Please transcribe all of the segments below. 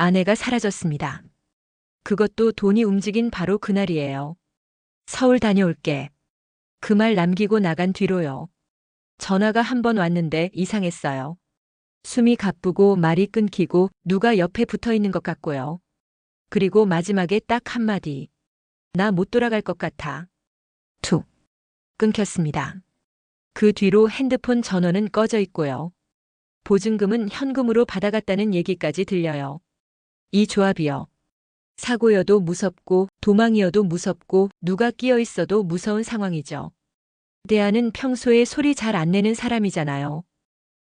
아내가 사라졌습니다. 그것도 돈이 움직인 바로 그날이에요. 서울 다녀올게. 그 말 남기고 나간 뒤로요. 전화가 한 번 왔는데 이상했어요. 숨이 가쁘고 말이 끊기고 누가 옆에 붙어 있는 것 같고요. 그리고 마지막에 딱 한마디. 나 못 돌아갈 것 같아. 툭. 끊겼습니다. 그 뒤로 핸드폰 전원은 꺼져 있고요. 보증금은 현금으로 받아갔다는 얘기까지 들려요. 이 조합이요. 사고여도 무섭고 도망이어도 무섭고 누가 끼어 있어도 무서운 상황이죠. 대안은 평소에 소리 잘 안 내는 사람이잖아요.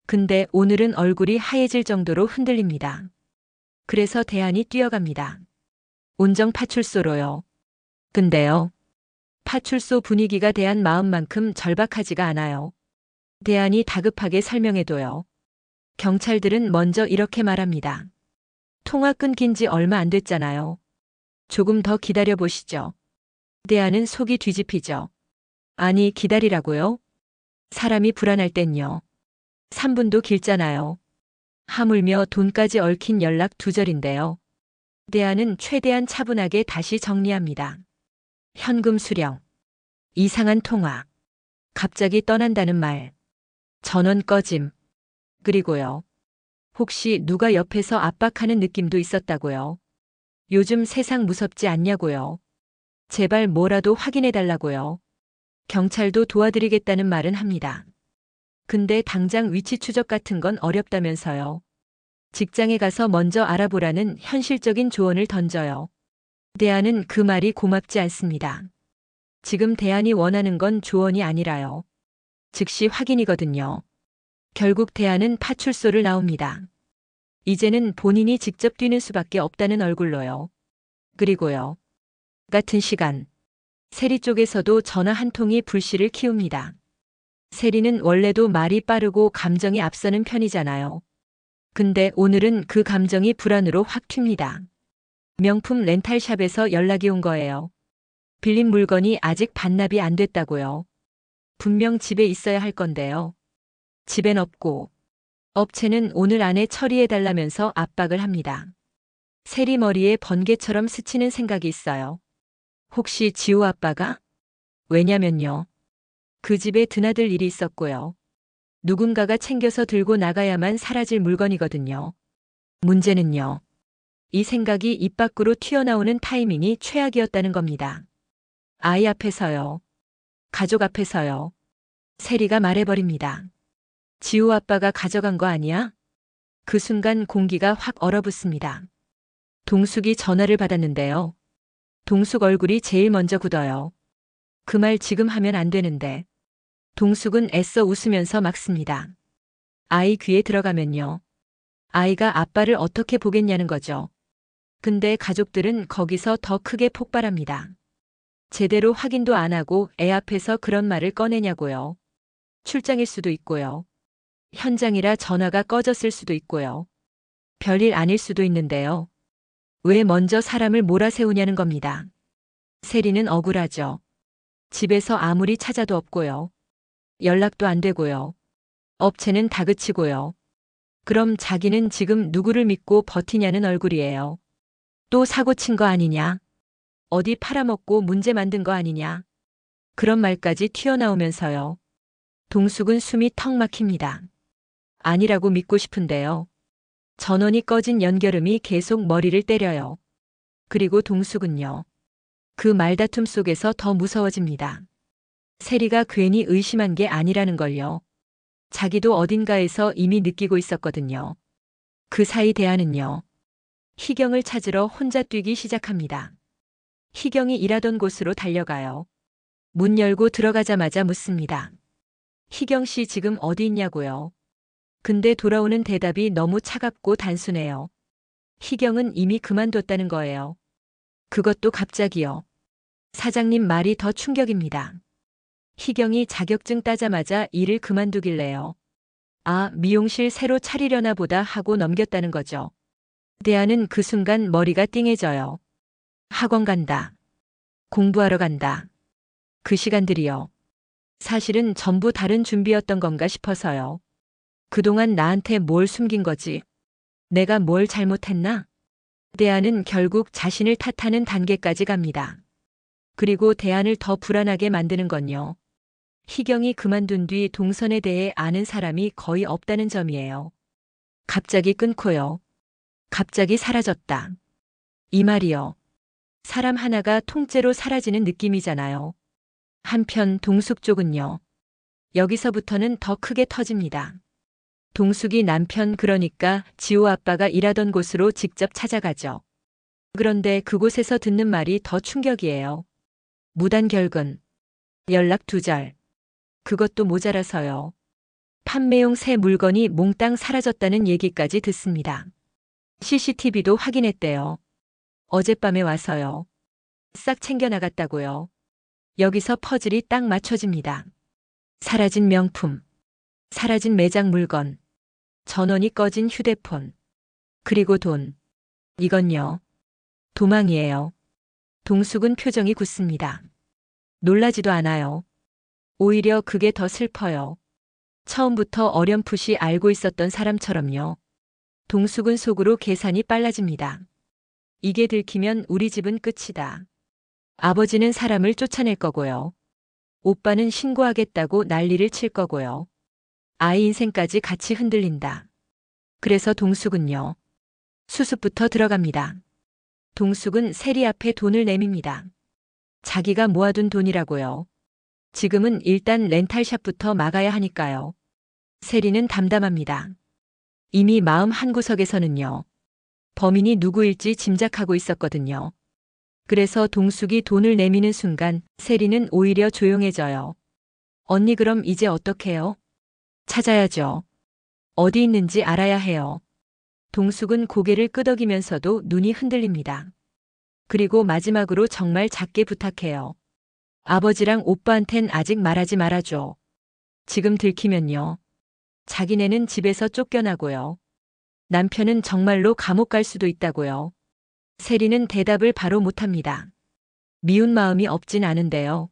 근데 오늘은 얼굴이 하얘질 정도로 흔들립니다. 그래서 대안이 뛰어갑니다. 온정 파출소로요. 근데요. 파출소 분위기가 대안 마음만큼 절박하지가 않아요. 대안이 다급하게 설명해도요. 경찰들은 먼저 이렇게 말합니다. 통화 끊긴 지 얼마 안 됐잖아요. 조금 더 기다려 보시죠. 대안은 속이 뒤집히죠. 아니, 기다리라고요? 사람이 불안할 땐요. 3분도 길잖아요. 하물며 돈까지 얽힌 연락 두절인데요. 대안은 최대한 차분하게 다시 정리합니다. 현금 수령. 이상한 통화. 갑자기 떠난다는 말. 전원 꺼짐. 그리고요. 혹시 누가 옆에서 압박하는 느낌도 있었다고요. 요즘 세상 무섭지 않냐고요. 제발 뭐라도 확인해 달라고요. 경찰도 도와드리겠다는 말은 합니다. 근데 당장 위치 추적 같은 건 어렵다면서요. 직장에 가서 먼저 알아보라는 현실적인 조언을 던져요. 대안은 그 말이 고맙지 않습니다. 지금 대안이 원하는 건 조언이 아니라요. 즉시 확인이거든요. 결국 대안은 파출소를 나옵니다. 이제는 본인이 직접 뛰는 수밖에 없다는 얼굴로요. 그리고요. 같은 시간. 세리 쪽에서도 전화 한 통이 불씨를 키웁니다. 세리는 원래도 말이 빠르고 감정이 앞서는 편이잖아요. 근데 오늘은 그 감정이 불안으로 확 튑니다. 명품 렌탈샵에서 연락이 온 거예요. 빌린 물건이 아직 반납이 안 됐다고요. 분명 집에 있어야 할 건데요. 집엔 없고 업체는 오늘 안에 처리해달라면서 압박을 합니다. 세리 머리에 번개처럼 스치는 생각이 있어요. 혹시 지호 아빠가? 왜냐면요. 그 집에 드나들 일이 있었고요. 누군가가 챙겨서 들고 나가야만 사라질 물건이거든요. 문제는요. 이 생각이 입 밖으로 튀어나오는 타이밍이 최악이었다는 겁니다. 아이 앞에서요. 가족 앞에서요. 세리가 말해버립니다. 지호 아빠가 가져간 거 아니야? 그 순간 공기가 확 얼어붙습니다. 동숙이 전화를 받았는데요. 동숙 얼굴이 제일 먼저 굳어요. 그 말 지금 하면 안 되는데. 동숙은 애써 웃으면서 막습니다. 아이 귀에 들어가면요. 아이가 아빠를 어떻게 보겠냐는 거죠. 근데 가족들은 거기서 더 크게 폭발합니다. 제대로 확인도 안 하고 애 앞에서 그런 말을 꺼내냐고요. 출장일 수도 있고요. 현장이라 전화가 꺼졌을 수도 있고요. 별일 아닐 수도 있는데요. 왜 먼저 사람을 몰아세우냐는 겁니다. 세리는 억울하죠. 집에서 아무리 찾아도 없고요. 연락도 안 되고요. 업체는 다그치고요. 그럼 자기는 지금 누구를 믿고 버티냐는 얼굴이에요. 또 사고 친 거 아니냐? 어디 팔아먹고 문제 만든 거 아니냐? 그런 말까지 튀어나오면서요. 동숙은 숨이 턱 막힙니다. 아니라고 믿고 싶은데요. 전원이 꺼진 연결음이 계속 머리를 때려요. 그리고 동숙은요. 그 말다툼 속에서 더 무서워집니다. 세리가 괜히 의심한 게 아니라는 걸요. 자기도 어딘가에서 이미 느끼고 있었거든요. 그 사이 대안은요. 희경을 찾으러 혼자 뛰기 시작합니다. 희경이 일하던 곳으로 달려가요. 문 열고 들어가자마자 묻습니다. 희경 씨 지금 어디 있냐고요? 근데 돌아오는 대답이 너무 차갑고 단순해요. 희경은 이미 그만뒀다는 거예요. 그것도 갑자기요. 사장님 말이 더 충격입니다. 희경이 자격증 따자마자 일을 그만두길래요. 아, 미용실 새로 차리려나 보다 하고 넘겼다는 거죠. 대안은 그 순간 머리가 띵해져요. 학원 간다. 공부하러 간다. 그 시간들이요. 사실은 전부 다른 준비였던 건가 싶어서요. 그동안 나한테 뭘 숨긴 거지? 내가 뭘 잘못했나? 대안은 결국 자신을 탓하는 단계까지 갑니다. 그리고 대안을 더 불안하게 만드는 건요. 희경이 그만둔 뒤 동선에 대해 아는 사람이 거의 없다는 점이에요. 갑자기 끊고요. 갑자기 사라졌다. 이 말이요. 사람 하나가 통째로 사라지는 느낌이잖아요. 한편 동숙 쪽은요. 여기서부터는 더 크게 터집니다. 동숙이 남편 그러니까 지호 아빠가 일하던 곳으로 직접 찾아가죠. 그런데 그곳에서 듣는 말이 더 충격이에요. 무단 결근. 연락 두절. 그것도 모자라서요. 판매용 새 물건이 몽땅 사라졌다는 얘기까지 듣습니다. CCTV도 확인했대요. 어젯밤에 와서요. 싹 챙겨 나갔다고요. 여기서 퍼즐이 딱 맞춰집니다. 사라진 명품. 사라진 매장 물건. 전원이 꺼진 휴대폰. 그리고 돈. 이건요. 도망이에요. 동숙은 표정이 굳습니다. 놀라지도 않아요. 오히려 그게 더 슬퍼요. 처음부터 어렴풋이 알고 있었던 사람처럼요. 동숙은 속으로 계산이 빨라집니다. 이게 들키면 우리 집은 끝이다. 아버지는 사람을 쫓아낼 거고요. 오빠는 신고하겠다고 난리를 칠 거고요. 아이 인생까지 같이 흔들린다. 그래서 동숙은요. 수습부터 들어갑니다. 동숙은 세리 앞에 돈을 내밉니다. 자기가 모아둔 돈이라고요. 지금은 일단 렌탈샵부터 막아야 하니까요. 세리는 담담합니다. 이미 마음 한구석에서는요. 범인이 누구일지 짐작하고 있었거든요. 그래서 동숙이 돈을 내미는 순간 세리는 오히려 조용해져요. 언니 그럼 이제 어떡해요? 찾아야죠. 어디 있는지 알아야 해요. 동숙은 고개를 끄덕이면서도 눈이 흔들립니다. 그리고 마지막으로 정말 작게 부탁해요. 아버지랑 오빠한텐 아직 말하지 말아줘. 지금 들키면요. 자기네는 집에서 쫓겨나고요. 남편은 정말로 감옥 갈 수도 있다고요. 세리는 대답을 바로 못합니다. 미운 마음이 없진 않은데요.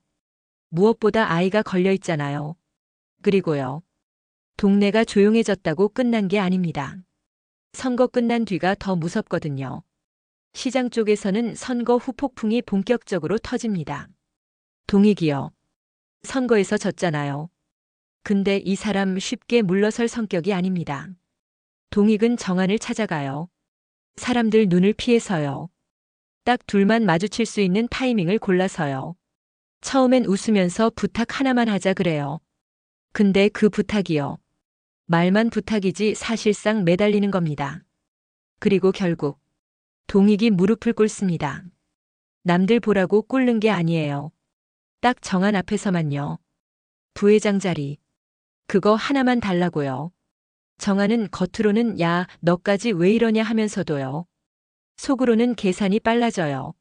무엇보다 아이가 걸려 있잖아요. 그리고요. 동네가 조용해졌다고 끝난 게 아닙니다. 선거 끝난 뒤가 더 무섭거든요. 시장 쪽에서는 선거 후 폭풍이 본격적으로 터집니다. 동익이요. 선거에서 졌잖아요. 근데 이 사람 쉽게 물러설 성격이 아닙니다. 동익은 정한을 찾아가요. 사람들 눈을 피해서요. 딱 둘만 마주칠 수 있는 타이밍을 골라서요. 처음엔 웃으면서 부탁 하나만 하자 그래요. 근데 그 부탁이요. 말만 부탁이지 사실상 매달리는 겁니다. 그리고 결국 동익이 무릎을 꿇습니다. 남들 보라고 꿇는 게 아니에요. 딱 정한 앞에서만요. 부회장 자리. 그거 하나만 달라고요. 정한은 겉으로는 야, 너까지 왜 이러냐 하면서도요. 속으로는 계산이 빨라져요.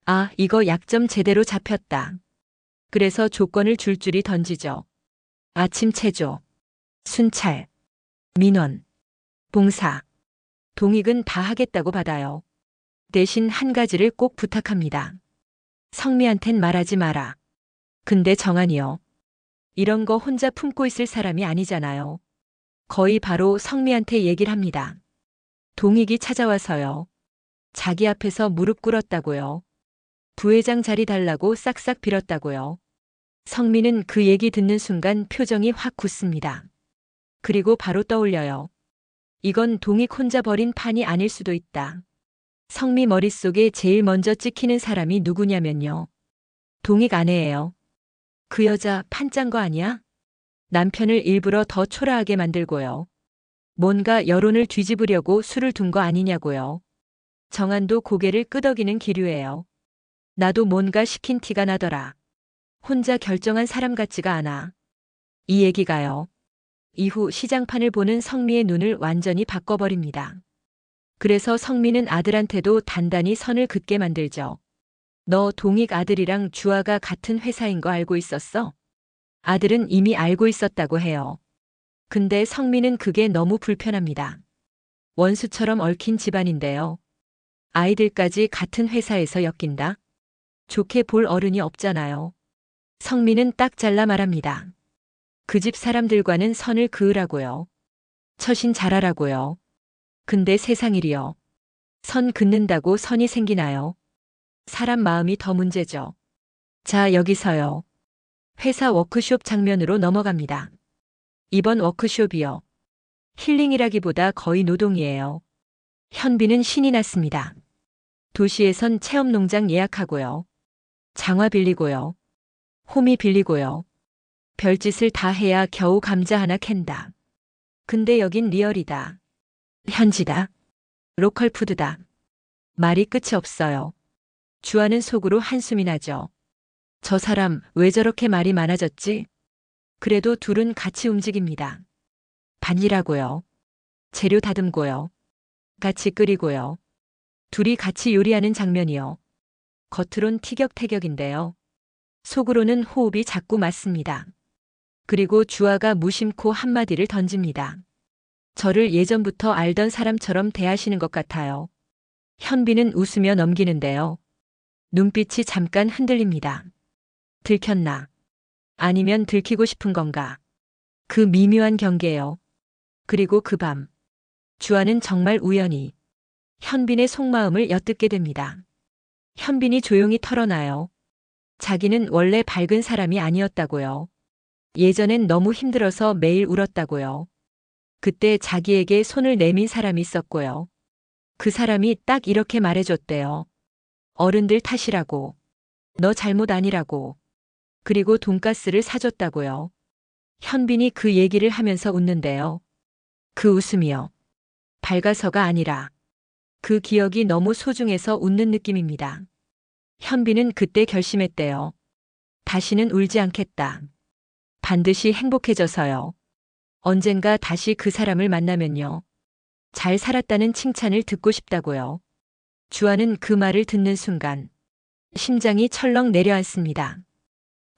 아, 이거 약점 제대로 잡혔다. 그래서 조건을 줄줄이 던지죠. 아침 체조, 순찰, 민원, 봉사. 동익은 다 하겠다고 받아요. 대신 한 가지를 꼭 부탁합니다. 성미한텐 말하지 마라. 근데 정한이요. 이런 거 혼자 품고 있을 사람이 아니잖아요. 거의 바로 성미한테 얘기를 합니다. 동익이 찾아와서요. 자기 앞에서 무릎 꿇었다고요. 부회장 자리 달라고 싹싹 빌었다고요. 성미는 그 얘기 듣는 순간 표정이 확 굳습니다. 그리고 바로 떠올려요. 이건 동익 혼자 벌인 판이 아닐 수도 있다. 성미 머릿속에 제일 먼저 찍히는 사람이 누구냐면요. 동익 아내예요. 그 여자 판 짠 거 아니야? 남편을 일부러 더 초라하게 만들고요. 뭔가 여론을 뒤집으려고 술을 둔 거 아니냐고요. 정한도 고개를 끄덕이는 기류예요. 나도 뭔가 시킨 티가 나더라. 혼자 결정한 사람 같지가 않아. 이 얘기가요. 이후 시장판을 보는 성미의 눈을 완전히 바꿔버립니다. 그래서 성미는 아들한테도 단단히 선을 긋게 만들죠. 너 동익 아들이랑 주아가 같은 회사인 거 알고 있었어? 아들은 이미 알고 있었다고 해요. 근데 성미는 그게 너무 불편합니다. 원수처럼 얽힌 집안인데요. 아이들까지 같은 회사에서 엮인다? 좋게 볼 어른이 없잖아요. 성미는 딱 잘라 말합니다. 그 집 사람들과는 선을 그으라고요. 처신 잘하라고요. 근데 세상 일이요. 선 긋는다고 선이 생기나요? 사람 마음이 더 문제죠. 자, 여기서요. 회사 워크숍 장면으로 넘어갑니다. 이번 워크숍이요. 힐링이라기보다 거의 노동이에요. 현비는 신이 났습니다. 도시에선 체험농장 예약하고요. 장화 빌리고요. 호미 빌리고요. 별짓을 다 해야 겨우 감자 하나 캔다. 근데 여긴 리얼이다. 현지다. 로컬 푸드다. 말이 끝이 없어요. 주아는 속으로 한숨이 나죠. 저 사람 왜 저렇게 말이 많아졌지? 그래도 둘은 같이 움직입니다. 반일하고요. 재료 다듬고요. 같이 끓이고요. 둘이 같이 요리하는 장면이요. 겉으론 티격태격인데요. 속으로는 호흡이 자꾸 맞습니다. 그리고 주아가 무심코 한마디를 던집니다. 저를 예전부터 알던 사람처럼 대하시는 것 같아요. 현비는 웃으며 넘기는데요. 눈빛이 잠깐 흔들립니다. 들켰나? 아니면 들키고 싶은 건가? 그 미묘한 경계요. 그리고 그 밤, 주아는 정말 우연히 현빈의 속마음을 엿듣게 됩니다. 현빈이 조용히 털어놔요. 자기는 원래 밝은 사람이 아니었다고요. 예전엔 너무 힘들어서 매일 울었다고요. 그때 자기에게 손을 내민 사람이 있었고요. 그 사람이 딱 이렇게 말해줬대요. 어른들 탓이라고. 너 잘못 아니라고. 그리고 돈가스를 사줬다고요. 현빈이 그 얘기를 하면서 웃는데요. 그 웃음이요. 밝아서가 아니라 그 기억이 너무 소중해서 웃는 느낌입니다. 현빈은 그때 결심했대요. 다시는 울지 않겠다. 반드시 행복해져서요. 언젠가 다시 그 사람을 만나면요. 잘 살았다는 칭찬을 듣고 싶다고요. 주아는 그 말을 듣는 순간 심장이 철렁 내려앉습니다.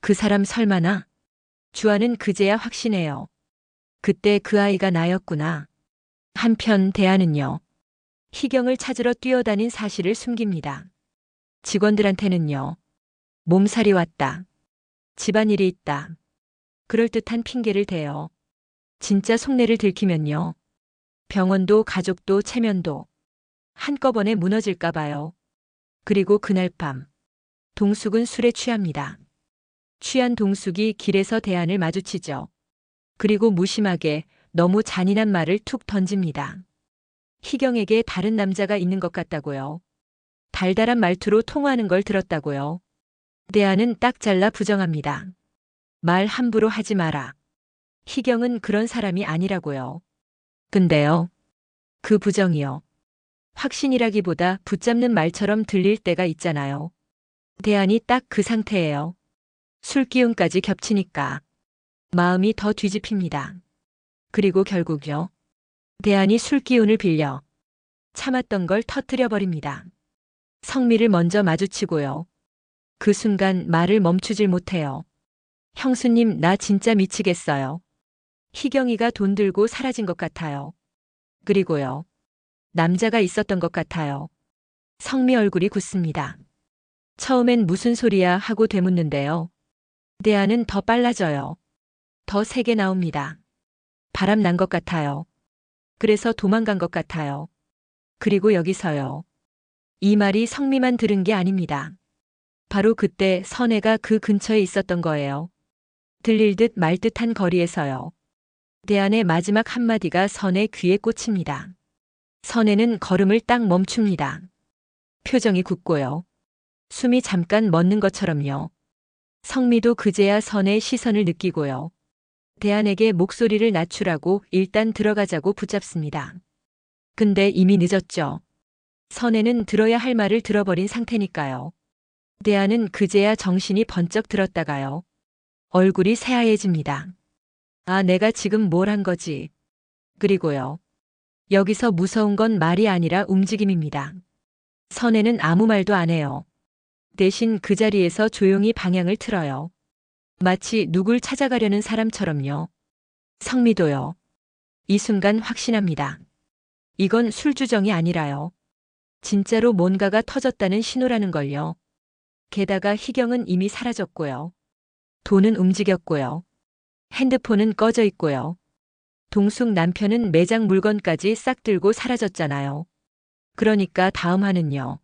그 사람 설마나? 주아는 그제야 확신해요. 그때 그 아이가 나였구나. 한편 대안은요. 희경을 찾으러 뛰어다닌 사실을 숨깁니다. 직원들한테는요. 몸살이 왔다. 집안일이 있다. 그럴듯한 핑계를 대요. 진짜 속내를 들키면요. 병원도 가족도 체면도 한꺼번에 무너질까 봐요. 그리고 그날 밤 동숙은 술에 취합니다. 취한 동숙이 길에서 대안을 마주치죠. 그리고 무심하게 너무 잔인한 말을 툭 던집니다. 희경에게 다른 남자가 있는 것 같다고요. 달달한 말투로 통화하는 걸 들었다고요. 대안은 딱 잘라 부정합니다. 말 함부로 하지 마라. 희경은 그런 사람이 아니라고요. 근데요. 그 부정이요. 확신이라기보다 붙잡는 말처럼 들릴 때가 있잖아요. 대안이 딱 그 상태예요. 술 기운까지 겹치니까 마음이 더 뒤집힙니다. 그리고 결국요. 대안이 술 기운을 빌려 참았던 걸 터뜨려 버립니다. 성미를 먼저 마주치고요. 그 순간 말을 멈추질 못해요. 형수님, 나 진짜 미치겠어요. 희경이가 돈 들고 사라진 것 같아요. 그리고요. 남자가 있었던 것 같아요. 성미 얼굴이 굳습니다. 처음엔 무슨 소리야 하고 되묻는데요. 대안은 더 빨라져요. 더 세게 나옵니다. 바람 난 것 같아요. 그래서 도망간 것 같아요. 그리고 여기서요. 이 말이 성미만 들은 게 아닙니다. 바로 그때 선혜가 그 근처에 있었던 거예요. 들릴 듯 말 듯한 거리에서요. 대안의 마지막 한마디가 선의 귀에 꽂힙니다. 선혜는 걸음을 딱 멈춥니다. 표정이 굳고요. 숨이 잠깐 멎는 것처럼요. 성미도 그제야 선의 시선을 느끼고요. 대안에게 목소리를 낮추라고 일단 들어가자고 붙잡습니다. 근데 이미 늦었죠. 선혜는 들어야 할 말을 들어버린 상태니까요. 대안은 그제야 정신이 번쩍 들었다가요. 얼굴이 새하얘집니다. 아, 내가 지금 뭘 한 거지? 그리고요. 여기서 무서운 건 말이 아니라 움직임입니다. 선혜는 아무 말도 안 해요. 대신 그 자리에서 조용히 방향을 틀어요. 마치 누굴 찾아가려는 사람처럼요. 성미도요. 이 순간 확신합니다. 이건 술주정이 아니라요. 진짜로 뭔가가 터졌다는 신호라는 걸요. 게다가 희경은 이미 사라졌고요. 돈은 움직였고요. 핸드폰은 꺼져 있고요. 동숙 남편은 매장 물건까지 싹 들고 사라졌잖아요. 그러니까 다음 화는요.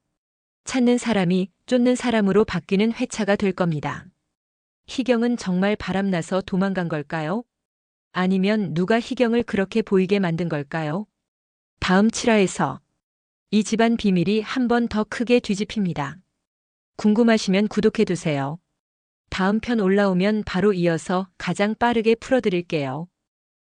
찾는 사람이 쫓는 사람으로 바뀌는 회차가 될 겁니다. 희경은 정말 바람나서 도망간 걸까요? 아니면 누가 희경을 그렇게 보이게 만든 걸까요? 다음 7화에서 이 집안 비밀이 한 번 더 크게 뒤집힙니다. 궁금하시면 구독해두세요. 다음 편 올라오면 바로 이어서 가장 빠르게 풀어드릴게요.